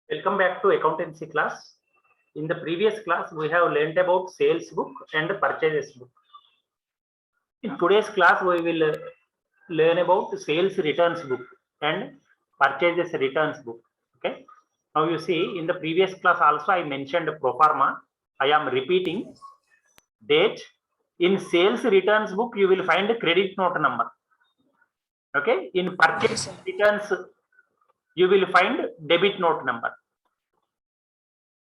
Welcome back to accountancy class. In the previous class, we have learned about sales book and purchases book. In today's class, we will learn about sales returns book and purchases returns book. Okay. Now you see in the previous class also I mentioned pro forma. I am repeating date. In sales returns book, you will find credit note number. Okay. In purchase returns, you will find debit note number.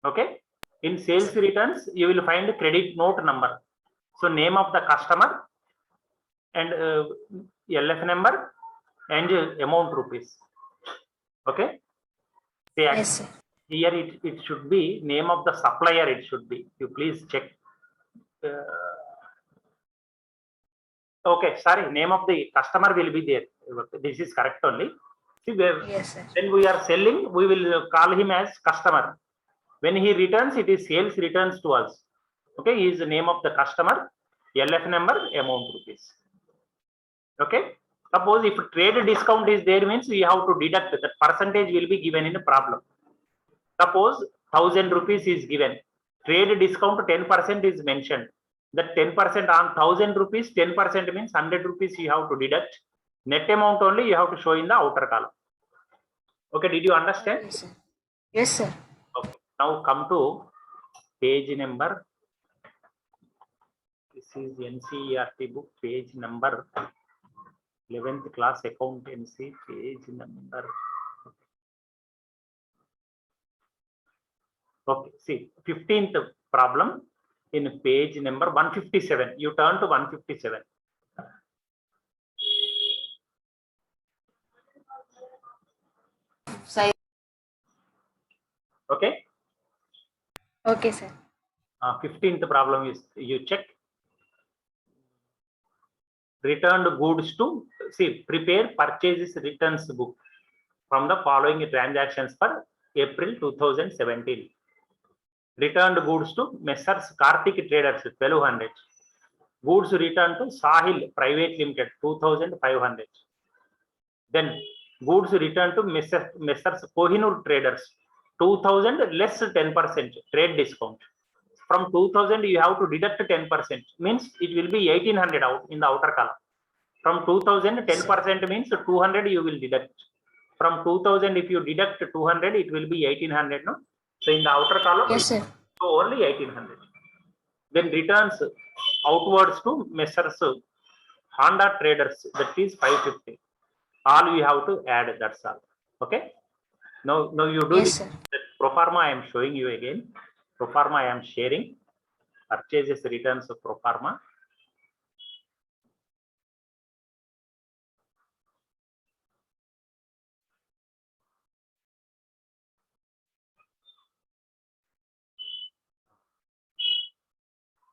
Okay. In sales returns, you will find credit note number. So name of the customer and LF number and amount rupees. Okay. Yes, sir. Here it should be name of the supplier. It should be. You please check. Okay. Sorry. Name of the customer will be there. This is correct only. See where Yes, sir. when we are selling, we will call him as customer. When he returns, it is sales returns to us. Okay, he is the name of the customer, LF number, amount rupees. Okay, suppose if trade discount is there, means we have to deduct that percentage will be given in a problem. Suppose 1000 rupees is given, trade discount 10% is mentioned. That 10% on 1000 rupees, 10% means 100 rupees you have to deduct. Net amount only you have to show in the outer column. Okay, did you understand? Yes, sir. Yes, sir. Okay, now come to page number. This is NCERT book, page number 11th class accountancy, page number. Okay, see 15th problem in page number 157. You turn to 157. Sir. Okay. Okay, sir. 15th problem is you check. Returned goods to see prepare purchases returns book from the following transactions for April 2017. Returned goods to Messrs. Karthik Traders 1200. Goods returned to Sahil Private Limited 2500. Then goods returned to Messrs. Kohinoor Traders 2000 less 10% trade discount. From 2000 you have to deduct 10%, means it will be 1800 out in the outer column. From 2000 10% means 200 you will deduct. From 2000 if you deduct 200 it will be 1800, no? So in the outer column, Yes, sir. so only 1800. Then returns outwards to Messrs. Honda Traders, that is 550. All you have to add, that's all. Okay. Now you do Yes, this. sir. Pro forma I am showing you again. Pro forma I am sharing. Purchases returns of pro forma.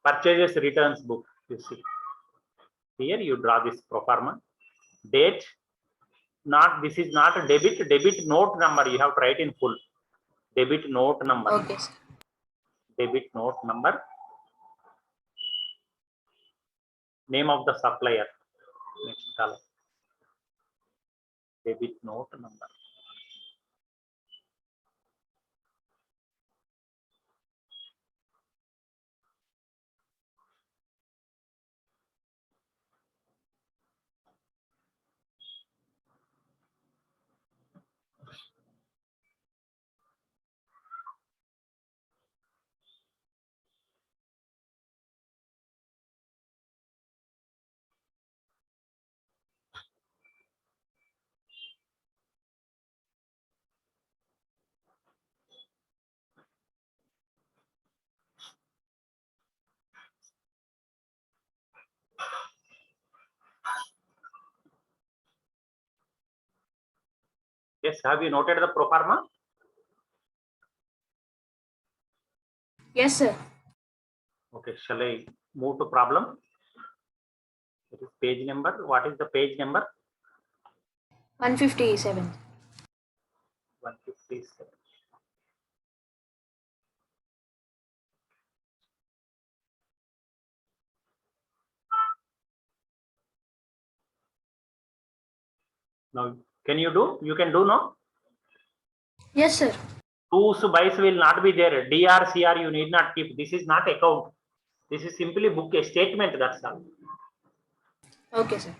Purchases returns book, you see. Here you draw this pro forma. Date, not, this is not a debit note number. You have to write in full. Debit note number. Okay, sir. Debit note number. Name of the supplier. Next column. Debit note number. Yes, have you noted the pro forma? Yes, sir. Okay, shall I move to problem? It is page number. What is the page number? 157. 157. Now, can you do? You can do, no? Yes, sir. Whose buys will not be there. DR, CR you need not keep. This is not account. This is simply book a statement. That's all. Okay, sir.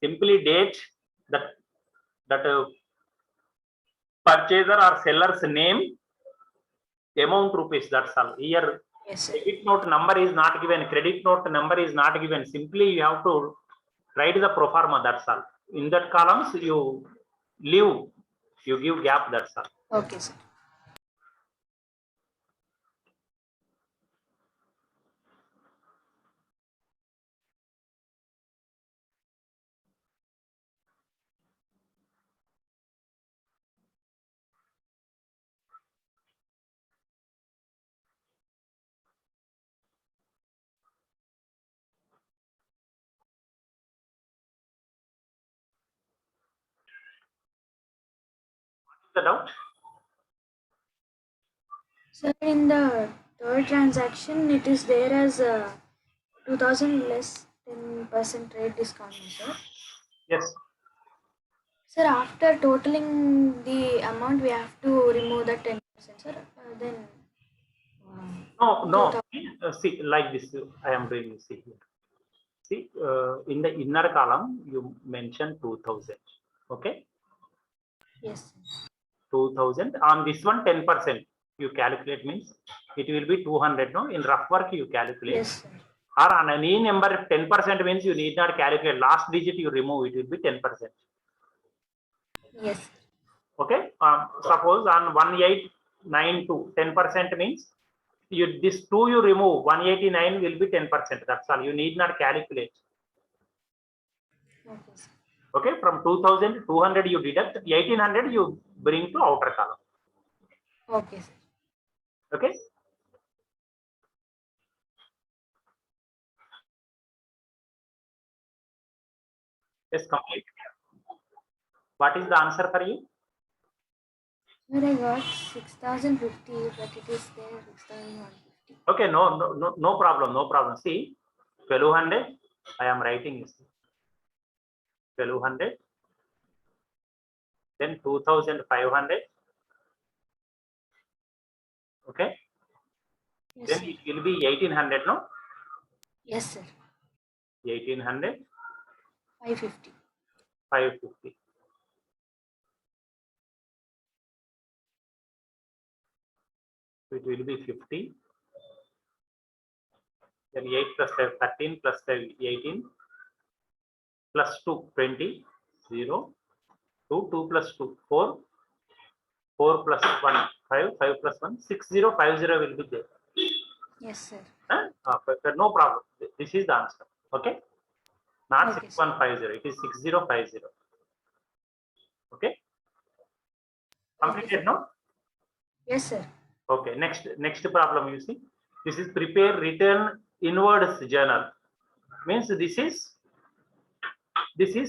Simply date that purchaser or seller's name, amount rupees. That's all. Here Yes, sir. debit note number is not given. Credit note number is not given. Simply you have to write the pro forma. That's all. In that columns you leave. You give gap. That's all. Okay, sir. The doubt. Sir, in the third transaction, it is there as 2000 less 10% trade discount, sir. Yes. Sir, after totaling the amount, we have to remove the 10%, sir. Then. No. See, like this, I am doing. See here. See, in the inner column, you mentioned 2000. Okay. Yes. 2000. On this one, 10%. You calculate means it will be 200. No, in rough work you calculate. Yes, sir. Or on any number, 10% means you need not calculate. Last digit you remove. It will be 10%. Yes. Okay. Suppose on 1892, 10% means this 2 you remove. 189 will be 10%. That's all. You need not calculate. Okay, sir. Okay, from 2000 to 200 you deduct, 1800 you bring to outer column. Okay, sir. Okay. Yes, complete. What is the answer for you? Sir, I got 6050, but it is there 6150. Okay, no problem, no problem. See, 1200, I am writing this. 1200, then 2500. Okay, Yes, then sir. it will be 1800, no? Yes, sir. 1800, 550. 550. It will be 50. Then 8 plus 5, 13 plus 5, 18. Plus 2, 20. 0. 2, 2 plus 2, 4. 4 plus 1, 5. 5 plus 1, 6050 will be there. Yes, sir. No problem. This is the answer. Okay. Not Okay, 6150. It is 6050. Okay. Completed, sir. no? Yes, sir. Okay. Next problem you see. This is prepare return inwards journal. Means this is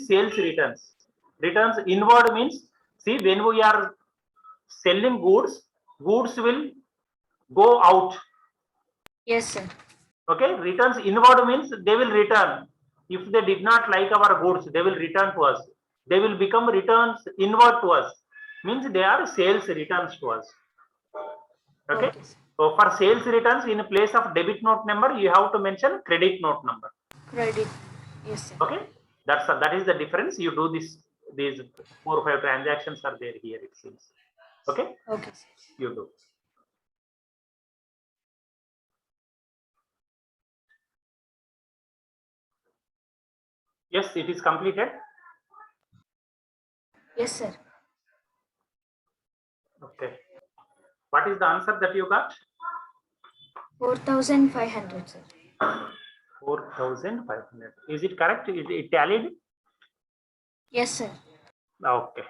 sales returns. Returns inward means, see, when we are selling goods will go out. Yes, sir. Okay, returns inward means they will return. If they did not like our goods, they will return to us. They will become returns inward to us. Means they are sales returns to us. Okay. Okay, sir. So for sales returns, in place of debit note number, you have to mention credit note number. Credit. Yes, sir. Okay. That is the difference. You do this. These 4 or 5 transactions are there here. It seems. Okay. Okay, sir. You do. Yes, it is completed. Yes, sir. Okay. What is the answer that you got? 4500, sir. 4500. Is it correct? Is it tallied? Yes, sir. Okay.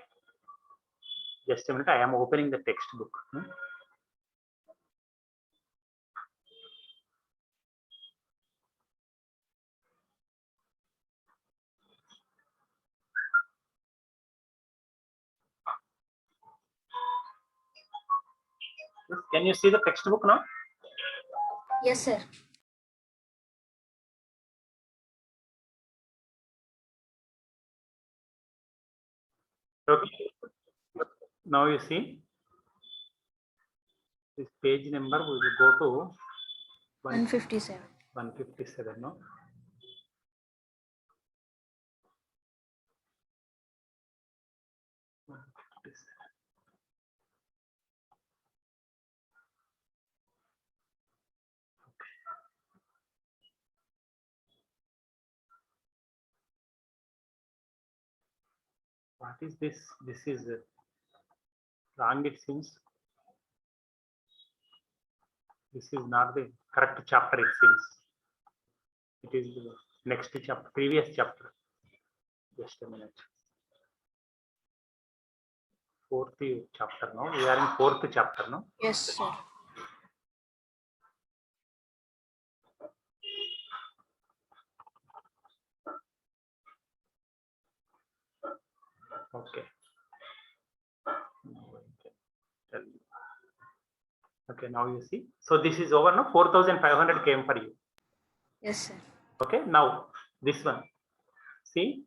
Just a minute. I am opening the textbook. Can you see the textbook now? Yes, sir. Okay. Now you see This page number we will go to 157. 157. No. What is this? This is wrong, it seems. This is not the correct chapter, it seems. It is the next chapter, previous chapter. Just a minute. Fourth chapter, no? We are in fourth chapter, no? Yes, sir. Okay. Okay, now you see. So this is over, no? 4,500 came for you. Yes, sir. Okay, now this one. See,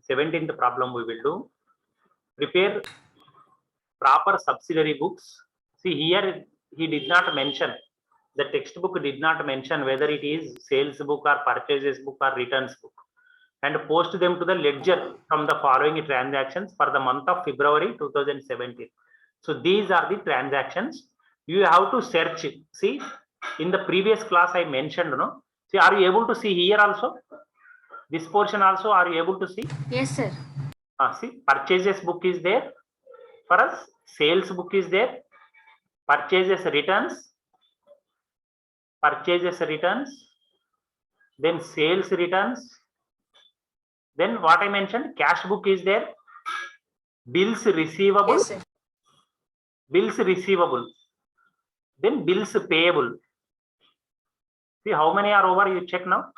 17th problem we will do. Prepare proper subsidiary books. See, here he did not mention, the textbook did not mention whether it is sales book or purchases book or returns book, and post them to the ledger from the following transactions for the month of February 2017. So these are the transactions. You have to search. See, in the previous class I mentioned, no? See, are you able to see here also? This portion also, are you able to see? Yes, sir. See, purchases book is there for us, sales book is there, purchases returns, then sales returns, then what I mentioned, cash book is there, bills receivable, Yes, sir. then bills payable. See how many are over, you check now.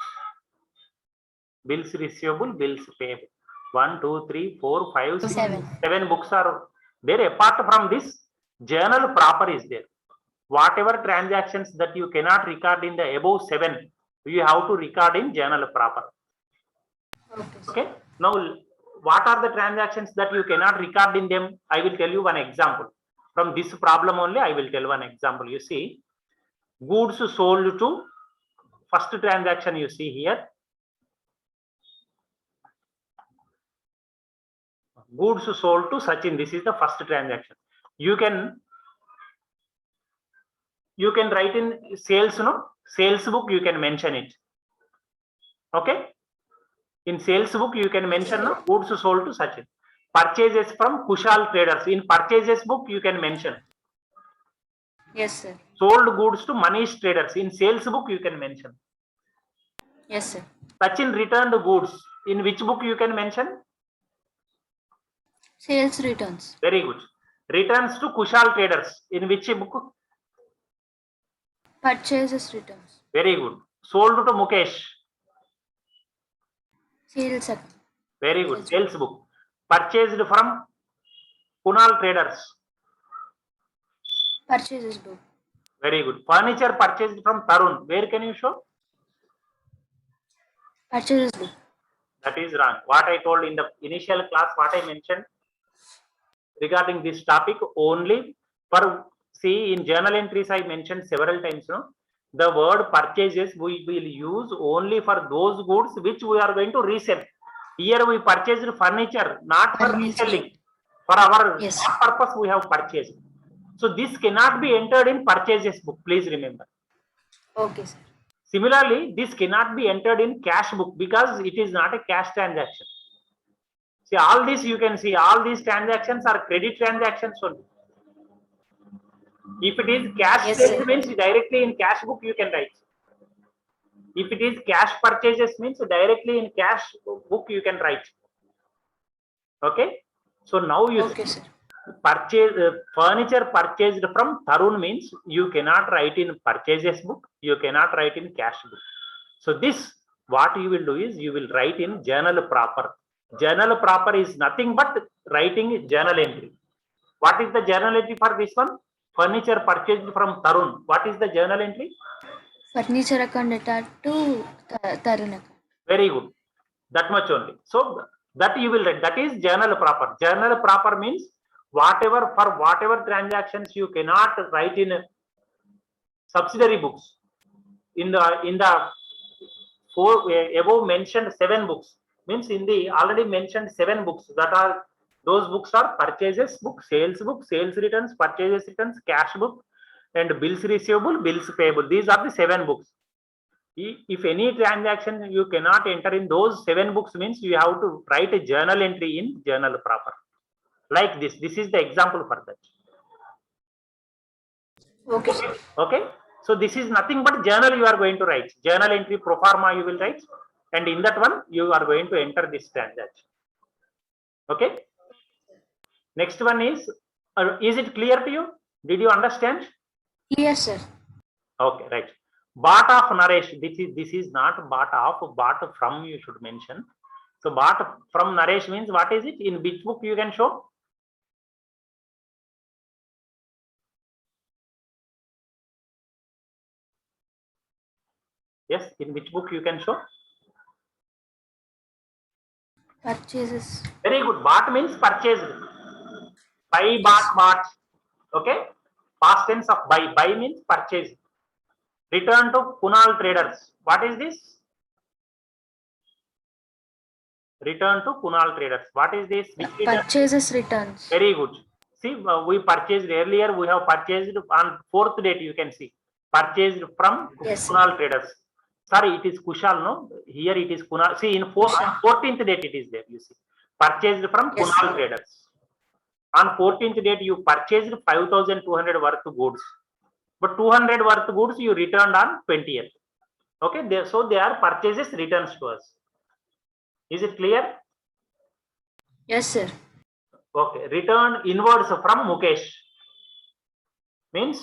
Bills receivable, bills payable. 1, 2, 3, 4, 5, 6, 7 books are there. Apart from this, journal proper is there. Whatever transactions that you cannot record in the above 7, you have to record in journal proper. Okay. Now, what are the transactions that you cannot record in them? I will tell you one example. From this problem only, I will tell one example. You see, goods sold to, first transaction you see here. Goods sold to Sachin. This is the first transaction. You can write in sales, no? Sales book, you can mention it. Okay. In sales book, you can mention, no? Goods sold to Sachin. Purchases from Kushal Traders. In purchases book, you can mention. Yes, sir. Sold goods to Manish Traders. In sales book, you can mention. Yes, sir. Sachin returned goods. In which book you can mention? Sales returns. Very good. Returns to Kushal Traders. In which book? Purchases returns. Very good. Sold to Mukesh. Sales account. Very good. Sales book. Purchased from Kunal Traders. Purchases book. Very good. Furniture purchased from Tarun. Where can you show? Purchases book. That is wrong. What I told in the initial class, what I mentioned regarding this topic, only for, see, in journal entries I mentioned several times, no? The word purchases we will use only for those goods which we are going to resell. Here we purchased furniture, not for reselling. For our purpose we have purchased. So this cannot be entered in purchases book. Please remember. Okay, sir. Similarly, this cannot be entered in cash book because it is not a cash transaction. See, all this you can see, all these transactions are credit transactions only. If it is cash sales means directly in cash book you can write. If it is cash purchases means directly in cash book you can write. Okay. So now you see, furniture purchased from Tarun means you cannot write in purchases book, you cannot write in cash book. So this, what you will do is you will write in journal proper. Journal proper is nothing but writing journal entry. What is the journal entry for this one? Furniture purchased from Tarun. What is the journal entry? Furniture account attached to Tarun account. Very good. That much only. So that you will write. That is journal proper. Journal proper means whatever transactions you cannot write in subsidiary books. In the four above mentioned 7 books, means in the already mentioned 7 books, that are those books are purchases book, sales returns, purchases returns, cash book, and bills receivable, bills payable. These are the 7 books. If any transaction you cannot enter in those 7 books, means you have to write a journal entry in journal proper, like this. This is the example for that. Okay, sir. Okay, so this is nothing but journal you are going to write, journal entry pro forma you will write, and in that one you are going to enter this transaction. Okay, next one is it clear to you? Did you understand? Yes, sir. Okay, right. Bought of Naresh. This is not bought of, bought from you should mention. So bought from Naresh means what is it? In which book you can show? Yes, in which book you can show? Purchases. Very good. Bought means purchased. Buy, bought. Okay. Past tense of buy. Buy means purchase. Return to Kunal Traders. What is this? Return to Kunal Traders. What is this? Purchases returns. Very good. See, we purchased earlier. We have purchased on 4th date. You can see purchased from Kunal Traders. Sorry, it is Kushal. No, here it is Kunal. See, in 14th date it is there. You see, purchased from Kunal Traders. On 14th date you purchased 5,200 worth goods, but 200 worth goods you returned on 20th. Okay, so they are purchases returns to us. Is it clear? Yes, sir. Okay, return inwards from Mukesh means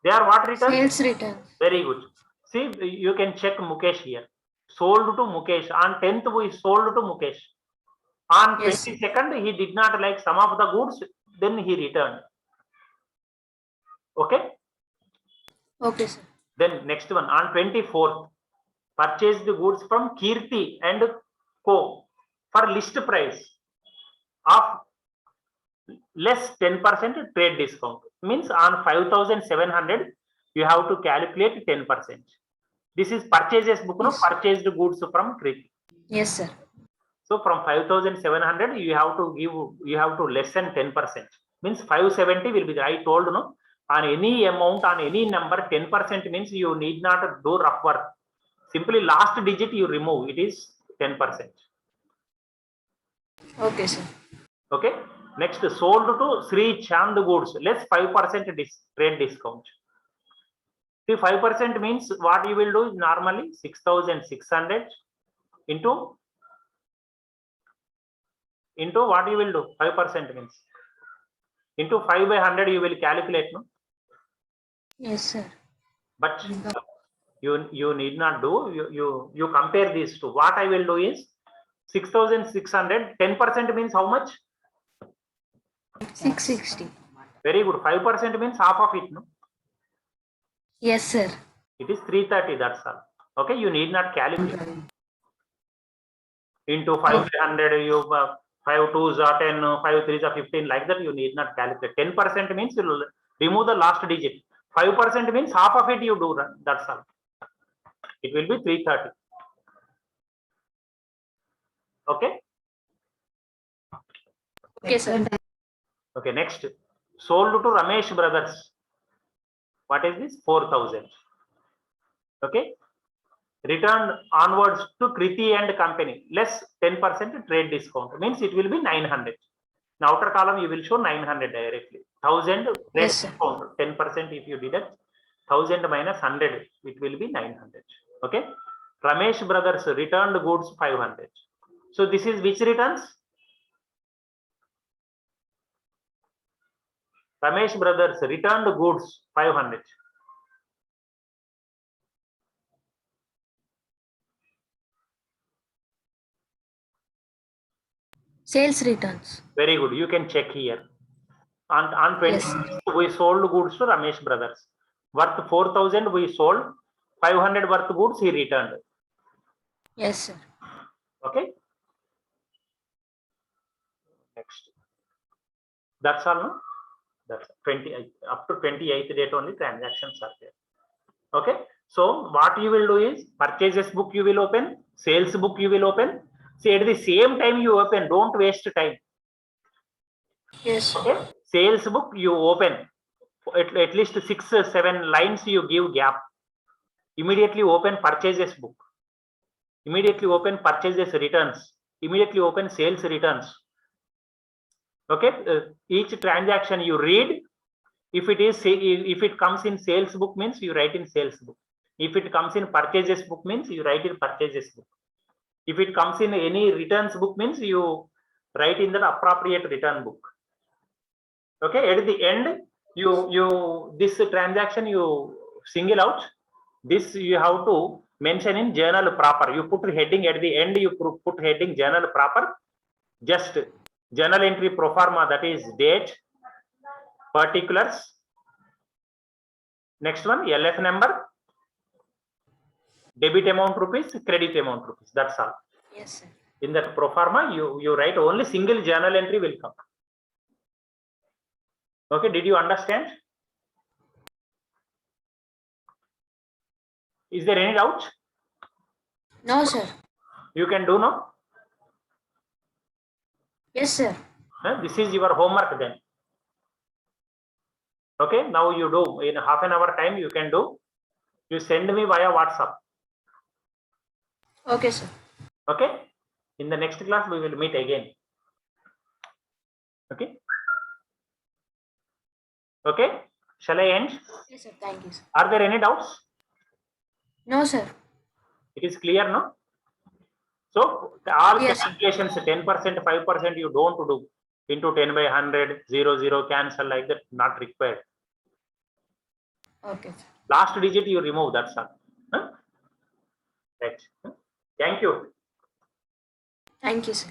they are what returns? Sales returns. Very good. See, you can check Mukesh here. Sold to Mukesh. On 10th we sold to Mukesh. On 22nd he did not like some of the goods, then he returned. Okay. Okay, sir. Then next one, on 24th purchased the goods from Kirti and Co for list price of less 10% trade discount. Means on 5,700 you have to calculate 10%. This is purchases book. No, purchased goods from Kirti. Yes, sir. So from 5,700 you have to lessen 10%. Means 570 will be, I told, no, on any amount, on any number 10% means you need not do rough work. Simply last digit you remove, it is 10%. Okay, sir. Okay, next, sold to Sri Chand goods, less 5% trade discount. See, 5% means what you will do is normally 6,600 into what you will do, 5% means into 5 by 100 you will calculate, no? Yes, sir. But you need not do, you compare these two. What I will do is 6,600, 10% means how much? 660. Very good. 5% means half of it, no? Yes, sir. It is 330, that's all. Okay, you need not calculate. Into 500 you 5 2s are 10, 5 3s are 15, like that you need not calculate. 10% means you will remove the last digit. 5% means half of it you do, that's all. It will be 330. Okay. Okay, sir. Okay, next, sold to Ramesh Brothers. What is this? 4,000. Okay, returned onwards to Kriti and Company, less 10% trade discount, means it will be 900. In outer column you will show 900 directly. 1,000 trade discount, 10% if you deduct, 1,000 minus 100, it will be 900. Okay, Ramesh Brothers returned goods 500. So this is which returns? Ramesh Brothers returned goods 500. Sales returns. Very good. You can check here. On 20 we sold goods to Ramesh Brothers. Worth 4,000 we sold. 500 worth goods he returned. Yes, sir. Okay. Next. That's all, no? That's 20 up to 28th date only transactions are there. Okay, so what you will do is purchases book you will open, sales book you will open. See, at the same time you open, don't waste time. Yes. Okay, sales book you open, at least 6 or 7 lines you give gap. Immediately open purchases book, immediately open purchases returns, immediately open sales returns. Okay, each transaction you read. If it comes in sales book means you write in sales book. If it comes in purchases book means you write in purchases book. If it comes in any returns book means you write in the appropriate return book. Okay, at the end this transaction you single out. This you have to mention in journal proper. You put heading at the end, you put heading journal proper. Just journal entry pro forma, that is date, particulars. Next one, LF number, debit amount rupees, credit amount rupees. That's all. Yes, sir. In that pro forma, you write only single journal entry will come. Okay, did you understand? Is there any doubt? No, sir. You can do now. Yes, sir. This is your homework then. Okay, now you do in half an hour time. You can do. You send me via WhatsApp. Okay, sir. Okay, in the next class we will meet again. Okay. Okay, shall I end? Yes, sir. Thank you, sir. Are there any doubts? No, sir. It is clear, no? So all Yes. calculations 10%, 5% you don't do into 10 by 100, 0, cancel like that, not required. Okay, sir. Last digit you remove, that's all. Huh? Right. Thank you. Thank you, sir.